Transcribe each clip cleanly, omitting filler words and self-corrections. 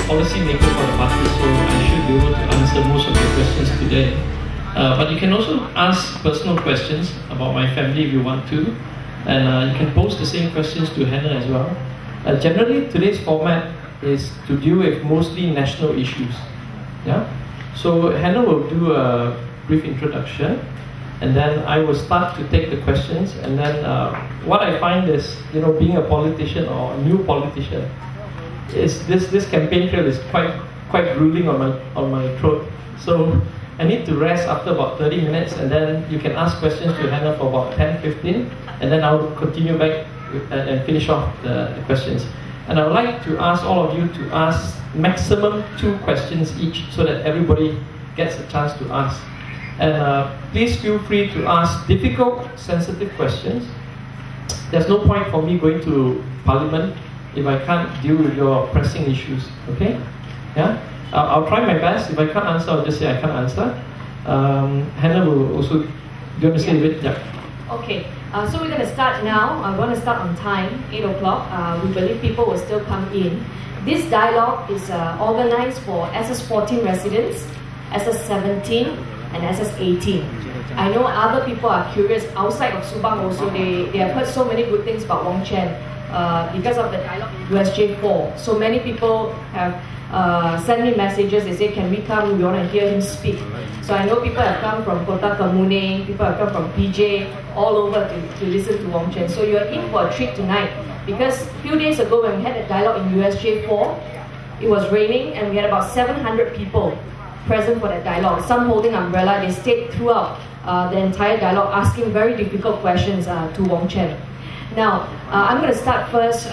policy maker for the party, so I should be able to answer most of your questions today. But you can also ask personal questions about my family if you want to, and you can pose the same questions to Hannah as well. Generally, today's format is to deal with mostly national issues. Yeah. So Hannah will do a brief introduction, and then I will start to take the questions. And then what I find is, being a politician or a new politician, is this campaign trail is quite grueling on my throat. So I need to rest after about 30 minutes, and then you can ask questions to Hannah for about 10-15, and then I'll continue back and finish off the questions. And I would like to ask all of you to ask maximum 2 questions each, so that everybody gets a chance to ask. And please feel free to ask difficult, sensitive questions. There's no point for me going to Parliament if I can't deal with your pressing issues, okay? Yeah? I'll try my best. If I can't answer, I'll just say I can't answer. Hannah will also, do you want to say a bit? Yeah. Okay, so we're going to start now. I'm going to start on time, 8 o'clock. We believe people will still come in. This dialogue is organized for SS14 residents, SS17 and SS18. I know other people are curious outside of Subang also. They have heard so many good things about Wong Chen because of the dialogue USJ4. So many people have sent me messages. They say, can we come? We want to hear him speak. So I know people have come from Kota Kemuning, people have come from PJ, all over to listen to Wong Chen. So you're in for a treat tonight, because a few days ago when we had a dialogue in USJ4, it was raining and we had about 700 people present for that dialogue. Some holding umbrella. They stayed throughout the entire dialogue asking very difficult questions to Wong Chen. Now, I'm going to start first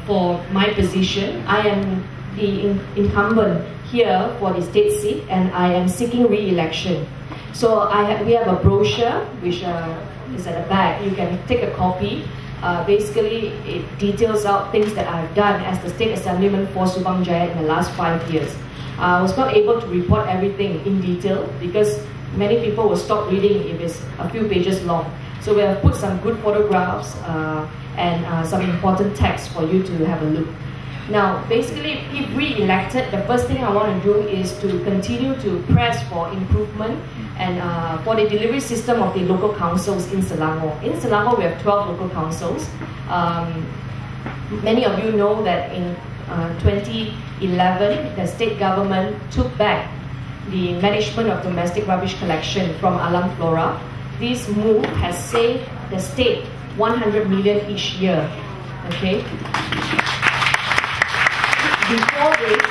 for my position. I am the incumbent here for the state seat, and I am seeking re-election. So we have a brochure which is at the back. You can take a copy. Basically, it details out things that I've done as the State Assemblyman for Subang Jaya in the last 5 years. I was not able to report everything in detail because many people will stop reading if it's a few pages long. So we have put some good photographs and some important text for you to have a look. Now, basically, if re-elected, the first thing I want to do is to continue to press for improvement and for the delivery system of the local councils in Selangor. In Selangor, we have 12 local councils. Many of you know that in 2011, the state government took back the management of domestic rubbish collection from Alam Flora. This move has saved the state 100 million each year. Okay. Before this,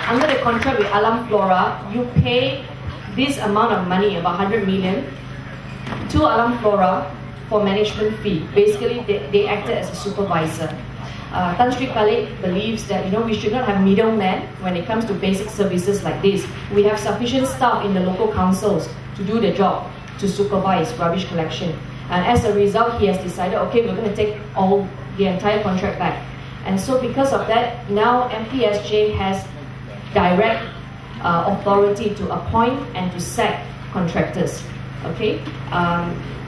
under the contract with Alam Flora, you pay this amount of money, about 100 million, to Alam Flora for management fee. Basically, they acted as a supervisor. Tan Sri Khalid believes that we should not have middlemen when it comes to basic services like this. We have sufficient staff in the local councils to do the job, to supervise rubbish collection. And as a result, he has decided, okay, we're going to take the entire contract back. And so because of that, now MPSJ has direct authority to appoint and to sack contractors. Okay,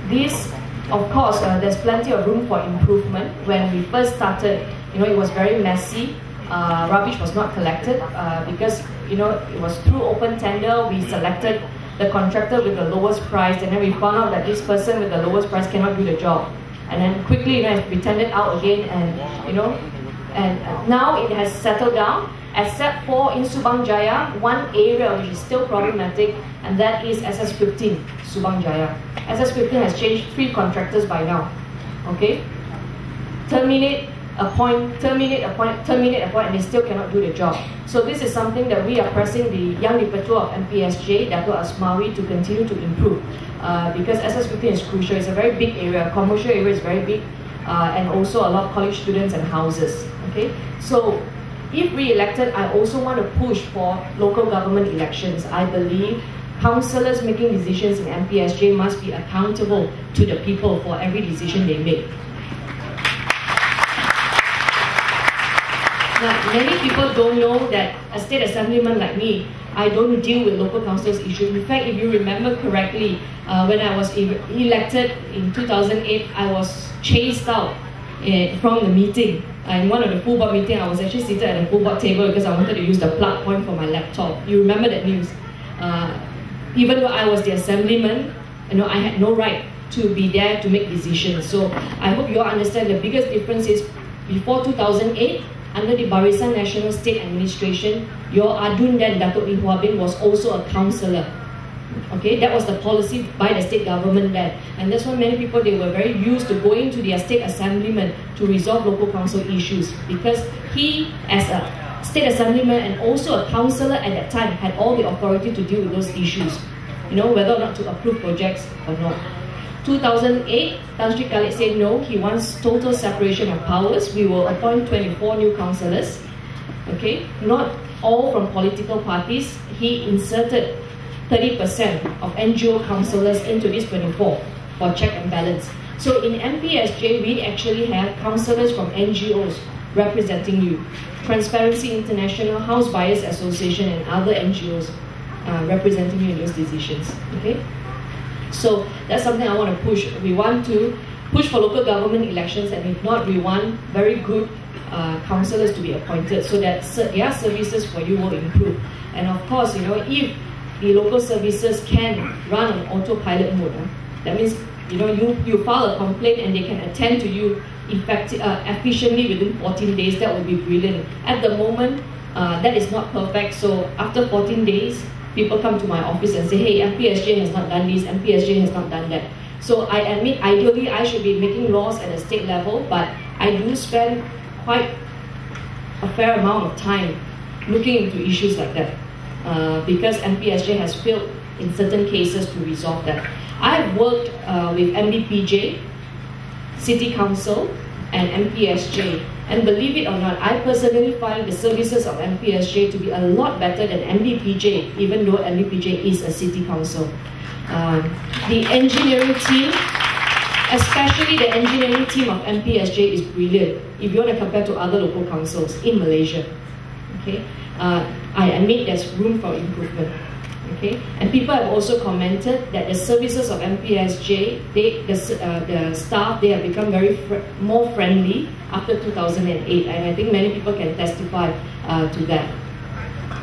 this, of course, there's plenty of room for improvement. When we first started, it was very messy. Rubbish was not collected because it was through open tender. We selected the contractor with the lowest price, and then we found out that this person with the lowest price cannot do the job. And then quickly, we tendered out again, and and now it has settled down, except for in Subang Jaya, one area which is still problematic, and that is SS15, Subang Jaya. SS15 has changed 3 contractors by now. Okay? Terminate, appoint, terminate, appoint, terminate, appoint, and they still cannot do the job. So this is something that we are pressing the Young Dipertua of MPSJ, Dato' Asmawi, to continue to improve. Because SS15 is crucial. It's a very big area. Commercial area is very big. And also a lot of college students and houses. Okay, so if re-elected, I also want to push for local government elections. I believe councillors making decisions in MPSJ must be accountable to the people for every decision they make. Now, many people don't know that a state assemblyman like me, I don't deal with local councils issues. In fact, if you remember correctly, when I was elected in 2008, I was chased out from the meeting in one of the full board meeting, I was actually seated at the full board table because I wanted to use the plug point for my laptop. You remember that news? Even though I was the assemblyman, I had no right to be there to make decisions. So I hope you all understand the biggest difference is before 2008, under the Barisan National State Administration, your Adun then Datuk Lee Hua Bin was also a councillor. Okay, that was the policy by the state government then. And that's why many people, they were very used to going to their state assemblyman to resolve local council issues, because he, as a state assemblyman and also a councillor at that time, had all the authority to deal with those issues, whether or not to approve projects or not. 2008, Tan Sri Khalid said no, he wants total separation of powers. We will appoint 24 new councillors, okay, not all from political parties. He inserted 30% of NGO councillors into this 24 for check and balance. So in MPSJ, we actually have councillors from NGOs representing you. Transparency International, House Buyers Association and other NGOs representing you in those decisions. Okay? So that's something I want to push. We want to push for local government elections, and if not, we want very good councillors to be appointed so that their services for you will improve. And of course, if the local services can run on autopilot mode, that means you file a complaint and they can attend to you efficiently within 14 days. That would be brilliant. At the moment, that is not perfect. So after 14 days, people come to my office and say, hey, MPSJ has not done this, MPSJ has not done that. So I admit, ideally, I should be making laws at a state level, but I do spend quite a fair amount of time looking into issues like that, because MPSJ has failed in certain cases to resolve that. I've worked with MBPJ, City Council, and MPSJ. And believe it or not, I personally find the services of MPSJ to be a lot better than MBPJ, even though MBPJ is a city council. The engineering team, especially the engineering team of MPSJ, is brilliant if you want to compare to other local councils in Malaysia. Okay, I admit there's room for improvement. Okay, and people have also commented that the services of MPSJ, the staff, they have become more friendly after 2008, and I think many people can testify to that.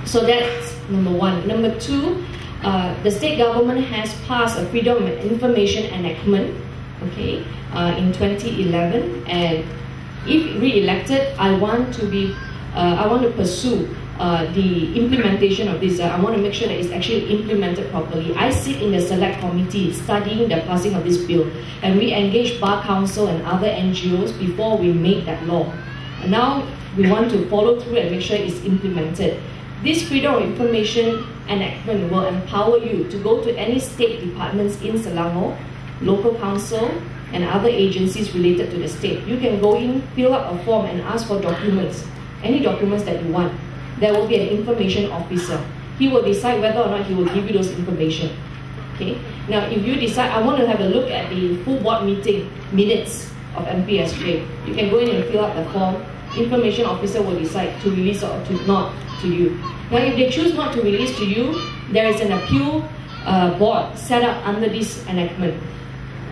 So that's number one. Number two, the state government has passed a Freedom of Information Enactment, okay, in 2011, and if re-elected, I want to pursue the implementation of this. I want to make sure that it's actually implemented properly. I sit in the select committee studying the passing of this bill, and we engage Bar Council and other NGOs before we make that law. And now we want to follow through and make sure it's implemented. This Freedom of Information Enactment will empower you to go to any state departments in Selangor, local council, and other agencies related to the state. You can go in, fill up a form, and ask for documents, any documents that you want. There will be an information officer. He will decide whether or not he will give you those information. Okay. Now, if you decide, I want to have a look at the full board meeting minutes of MPSJ, you can go in and fill out the form. Information officer will decide to release or to not to you. Now, if they choose not to release to you, there is an appeal board set up under this enactment.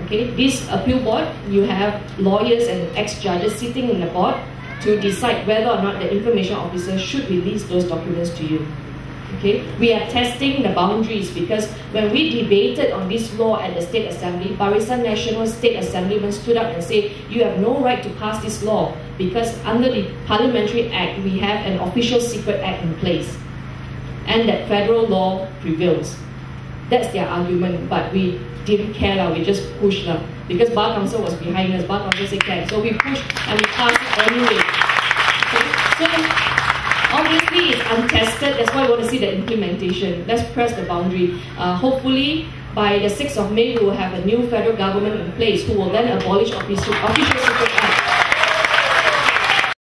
Okay. This appeal board, you have lawyers and ex-judges sitting in the board to decide whether or not the information officer should release those documents to you. Okay? We are testing the boundaries, because when we debated on this law at the State Assembly, Barisan National State Assemblyman stood up and said, you have no right to pass this law because under the Parliamentary Act, we have an Official Secret Act in place, and that federal law prevails. That's their argument, but we didn't care, we just pushed them. Because Bar Council was behind us, Bar Council said can. So we pushed and we passed it anyway. Okay? So obviously it's untested, that's why we want to see the implementation. Let's press the boundary. Hopefully by the 6th of May we will have a new federal government in place who will then abolish Official Secret Act.